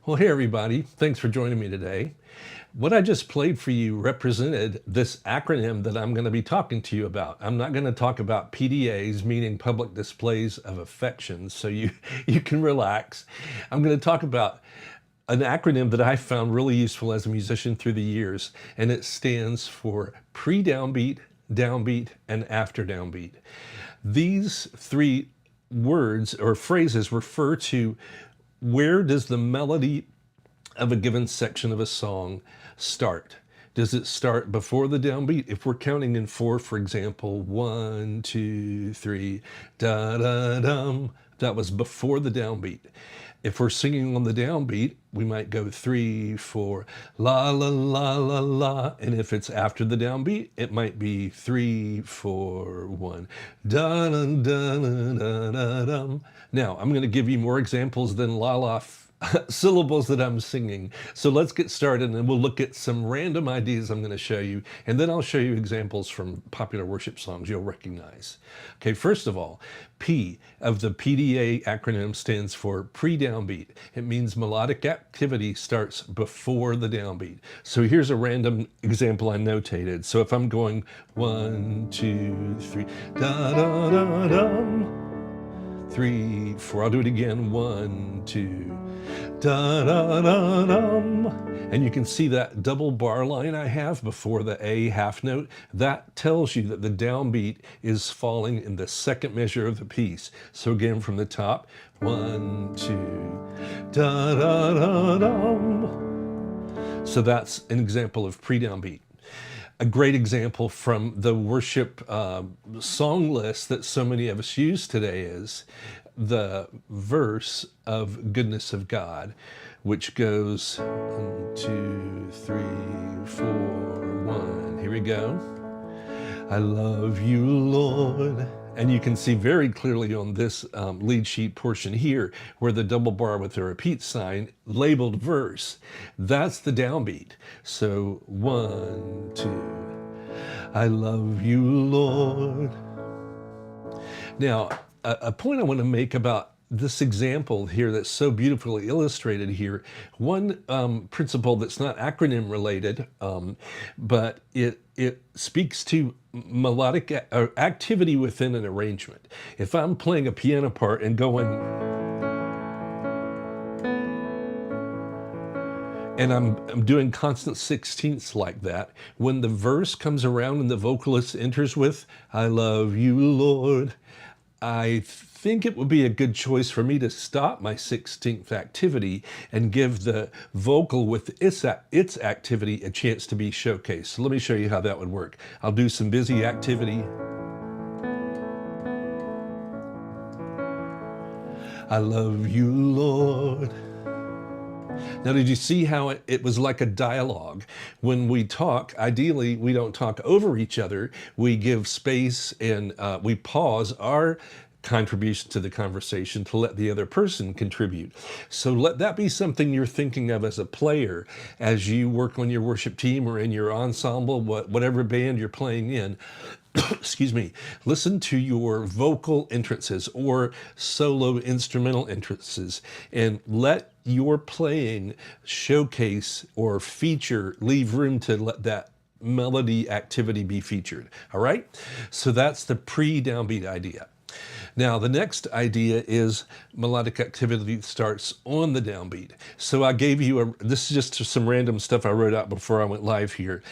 Well, hey everybody, thanks for joining me today. What I just played for you represented this acronym that I'm going to be talking to you about. I'm not going to talk about PDAs, meaning public displays of affection, so you can relax. I'm going to talk about an acronym that I found really useful as a musician through the years, and it stands for pre-downbeat, downbeat, and after downbeat. These three words or phrases refer to where does the melody of a given section of a song start? Does it start before the downbeat? If we're counting in four, for example, 1, 2, 3, da-da-dum, that was before the downbeat. If we're singing on the downbeat, we might go 3, 4, la, la, la, la, la. And if it's after the downbeat, it might be 3, 4, 1, da, da, da, da, da, dum. Now, I'm going to give you more examples than la, la, syllables that I'm singing. So let's get started and we'll look at some random ideas I'm going to show you, and then I'll show you examples from popular worship songs you'll recognize. Okay, first of all, P of the PDA acronym stands for pre-downbeat. It means melodic activity starts before the downbeat. So here's a random example I notated. So if I'm going 1, 2, 3, da da da dum, 3, 4, I'll do it again, 1, 2, da da da dum. And you can see that double bar line I have before the A half note. That tells you that the downbeat is falling in the second measure of the piece. So again, from the top, 1, 2, da da da dum. So that's an example of pre-downbeat. A great example from the worship song list that so many of us use today is the verse of Goodness of God, which goes 1, 2, 3, 4, 1. Here we go. I love you, Lord. And you can see very clearly on this lead sheet portion here where the double bar with the repeat sign labeled verse. That's the downbeat. So 1, 2, I love you, Lord. Now, a point I want to make about this example here that's so beautifully illustrated here, one principle that's not acronym related, but it speaks to melodic activity within an arrangement. If I'm playing a piano part and going, and I'm doing constant sixteenths like that, when the verse comes around and the vocalist enters with, I love you, Lord, I think it would be a good choice for me to stop my 16th activity and give the vocal with its activity a chance to be showcased. So let me show you how that would work. I'll do some busy activity. I love you, Lord. Now, did you see how it was like a dialogue? When we talk, ideally, we don't talk over each other. We give space and we pause our contribution to the conversation to let the other person contribute. So let that be something you're thinking of as a player as you work on your worship team or in your ensemble, whatever band you're playing in. Excuse me, listen to your vocal entrances or solo instrumental entrances and let your playing showcase or feature, leave room to let that melody activity be featured. All right, so that's the pre-downbeat idea. Now, the next idea is melodic activity starts on the downbeat. So I gave you this is just some random stuff I wrote out before I went live here.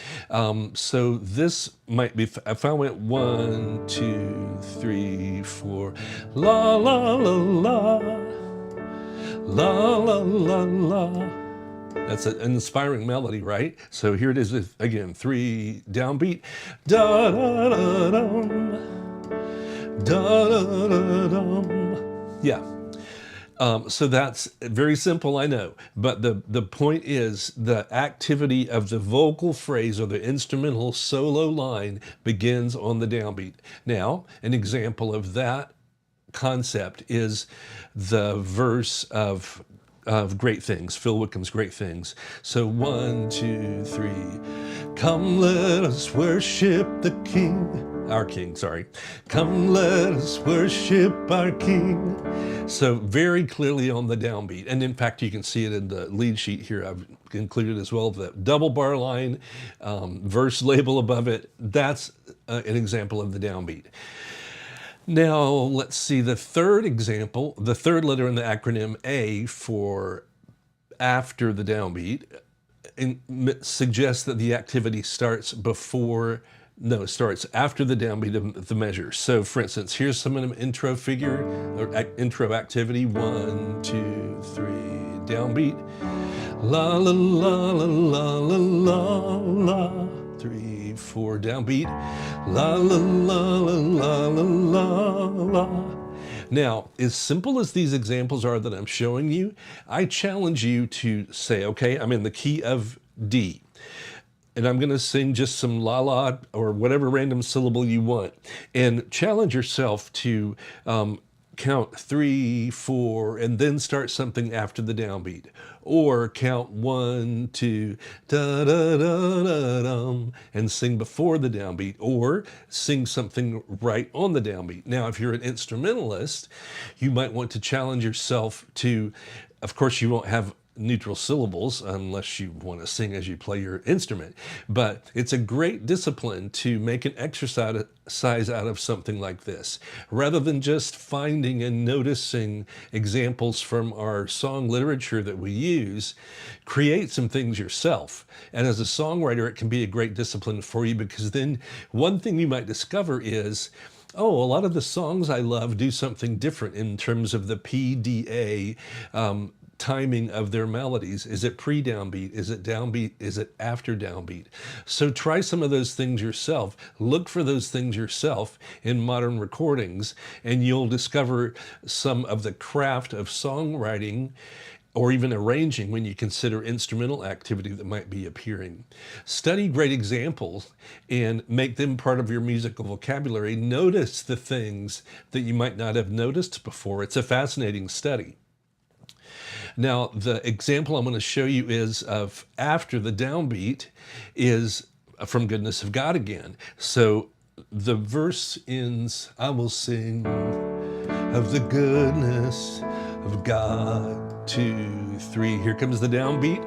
So this might be, if I went 1, 2, 3, 4, la, la, la, la, la, la, la, la. That's an inspiring melody, right? So here it is again, 3 downbeat, da, da, da, dum. Da, da, da, dum. Yeah. So that's very simple, I know. But the point is the activity of the vocal phrase or the instrumental solo line begins on the downbeat. Now, an example of that concept is the verse of Great Things, Phil Wickham's Great Things. So 1, 2, 3, come let us worship the King. our King, sorry. Come let us worship our King. So very clearly on the downbeat. And in fact, you can see it in the lead sheet here. I've included as well the double bar line, verse label above it. That's an example of the downbeat. Now, let's see the third example, the third letter in the acronym A for after the downbeat suggests that the activity starts after the downbeat of the measure. So for instance, here's some of the intro figure or intro activity. 1, 2, 3, downbeat. La la la la la la la. 3, 4, downbeat. La la la la la la la. Now, as simple as these examples are that I'm showing you, I challenge you to say, okay, I'm in the key of D, and I'm going to sing just some la-la or whatever random syllable you want, and challenge yourself to count 3, 4, and then start something after the downbeat. Or count 1, 2, da da da da dum, and sing before the downbeat, or sing something right on the downbeat. Now, if you're an instrumentalist, you might want to challenge yourself to, of course, you won't have neutral syllables unless you want to sing as you play your instrument. But it's a great discipline to make an exercise out of something like this. Rather than just finding and noticing examples from our song literature that we use, create some things yourself. And as a songwriter, it can be a great discipline for you, because then one thing you might discover is, oh, a lot of the songs I love do something different in terms of the PDA timing of their melodies. Is it pre-downbeat? Is it downbeat? Is it after downbeat? So try some of those things yourself. Look for those things yourself in modern recordings, and you'll discover some of the craft of songwriting or even arranging when you consider instrumental activity that might be appearing. Study great examples and make them part of your musical vocabulary. Notice the things that you might not have noticed before. It's a fascinating study. Now, the example I'm going to show you is of after the downbeat is from Goodness of God again. So the verse ends, I will sing of the goodness of God. 2, 3, here comes the downbeat.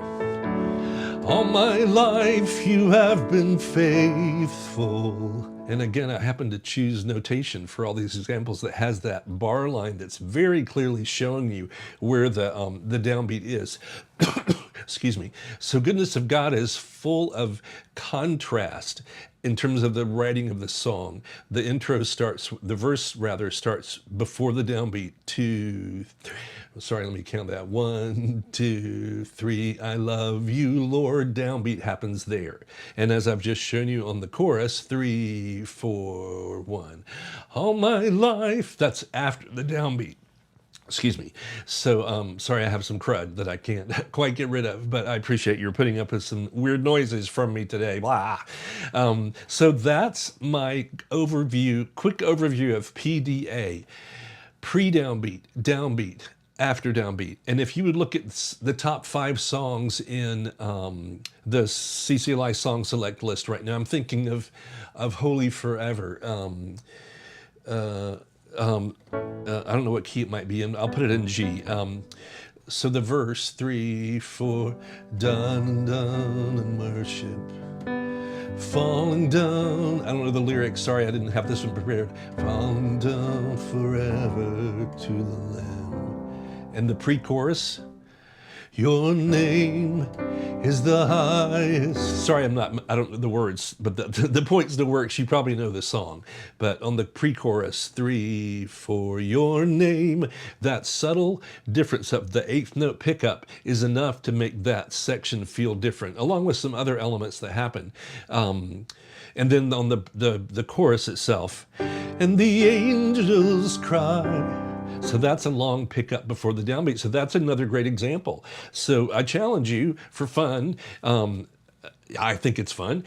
All my life you have been faithful. And again, I happen to choose notation for all these examples that has that bar line that's very clearly showing you where the downbeat is. Excuse me. So Goodness of God is full of contrast in terms of the writing of the song. The intro starts, the verse rather starts before the downbeat. 2, 3. Sorry, let me count that. 1, 2, 3. I love you, Lord. Downbeat happens there. And as I've just shown you on the chorus, 3, 4, 1. All my life, that's after the downbeat. Excuse me. So, sorry, I have some crud that I can't quite get rid of, but I appreciate you're putting up with some weird noises from me today. Blah. So that's my overview, quick overview of PDA, pre-downbeat, downbeat, after downbeat. And if you would look at the top 5 songs in the CCLI song select list right now, I'm thinking of Holy Forever. I don't know what key it might be in. I'll put it in G. So the verse, 3, 4, done and done and worship, falling down. I don't know the lyrics. Sorry, I didn't have this one prepared. Falling down forever to the Lamb. And the pre-chorus, your name is the highest. Sorry, I don't know the words, but the point's the works. You probably know the song. But on the pre-chorus, 3, 4, your name, that subtle difference of the 8th note pickup is enough to make that section feel different, along with some other elements that happen. And then on the chorus itself, and the angels cry. So that's a long pickup before the downbeat. So that's another great example. So I challenge you for fun, I think it's fun.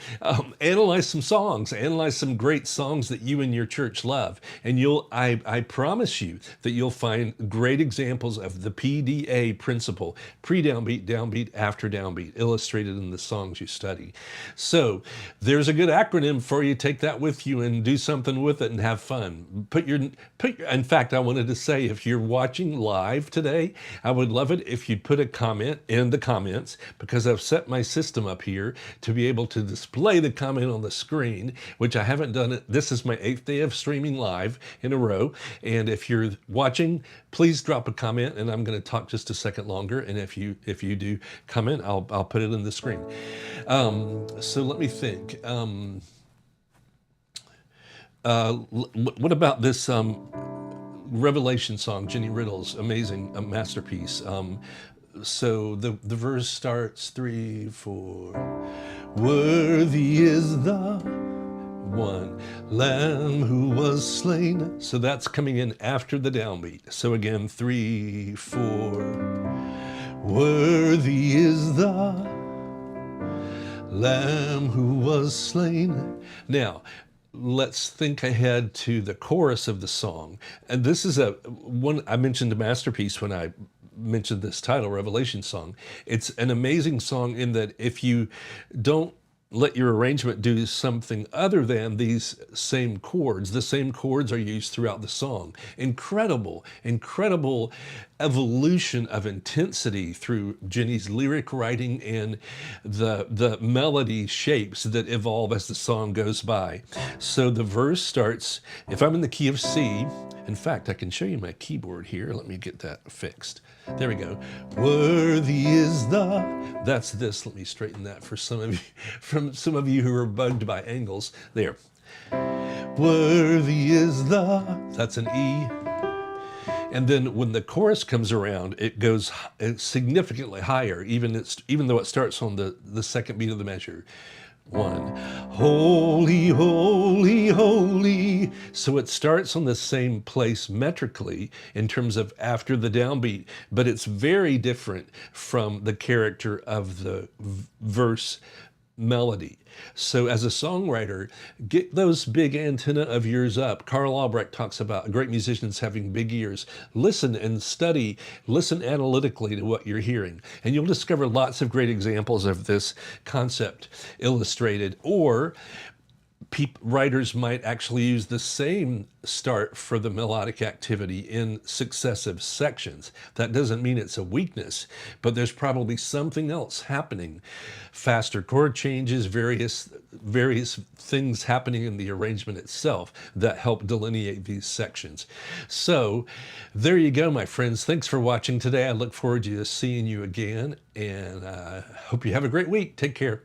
Analyze some songs, analyze some great songs that you and your church love. And I promise you that you'll find great examples of the PDA principle, pre-downbeat, downbeat, after downbeat, illustrated in the songs you study. So there's a good acronym for you. Take that with you and do something with it and have fun. In fact, I wanted to say, if you're watching live today, I would love it if you'd put a comment in the comments, because I've set my system up here to be able to display the comment on the screen, which I haven't done it. This is my 8th day of streaming live in a row. And if you're watching, please drop a comment, and I'm going to talk just a second longer. And if you do comment, I'll put it in the screen. So let me think. What about this Revelation song, Jenny Riddle's amazing masterpiece? So the verse starts 3, 4. Worthy is the one lamb who was slain. So that's coming in after the downbeat. So again, 3, 4. Worthy is the lamb who was slain. Now, let's think ahead to the chorus of the song. And this is one I mentioned, a masterpiece when I mentioned this title, Revelation Song. It's an amazing song in that if you don't let your arrangement do something other than these same chords, the same chords are used throughout the song. Incredible, incredible evolution of intensity through Jenny's lyric writing and the melody shapes that evolve as the song goes by. So the verse starts, if I'm in the key of C, in fact, I can show you my keyboard here. Let me get that fixed. There we go. Worthy is that's this. Let me straighten that for some of you who are bugged by angles. There. Worthy is that's an E. And then when the chorus comes around, it goes significantly higher, even though it starts on the second beat of the measure. 1. Holy, holy, holy. So it starts on the same place metrically in terms of after the downbeat, but it's very different from the character of the verse melody. So as a songwriter, get those big antenna of yours up. Carl Albrecht talks about great musicians having big ears. Listen and study, listen analytically to what you're hearing, and you'll discover lots of great examples of this concept illustrated. Or writers might actually use the same start for the melodic activity in successive sections. That doesn't mean it's a weakness, but there's probably something else happening. Faster chord changes, various things happening in the arrangement itself that help delineate these sections. So there you go, my friends. Thanks for watching today. I look forward to seeing you again, and hope you have a great week. Take care.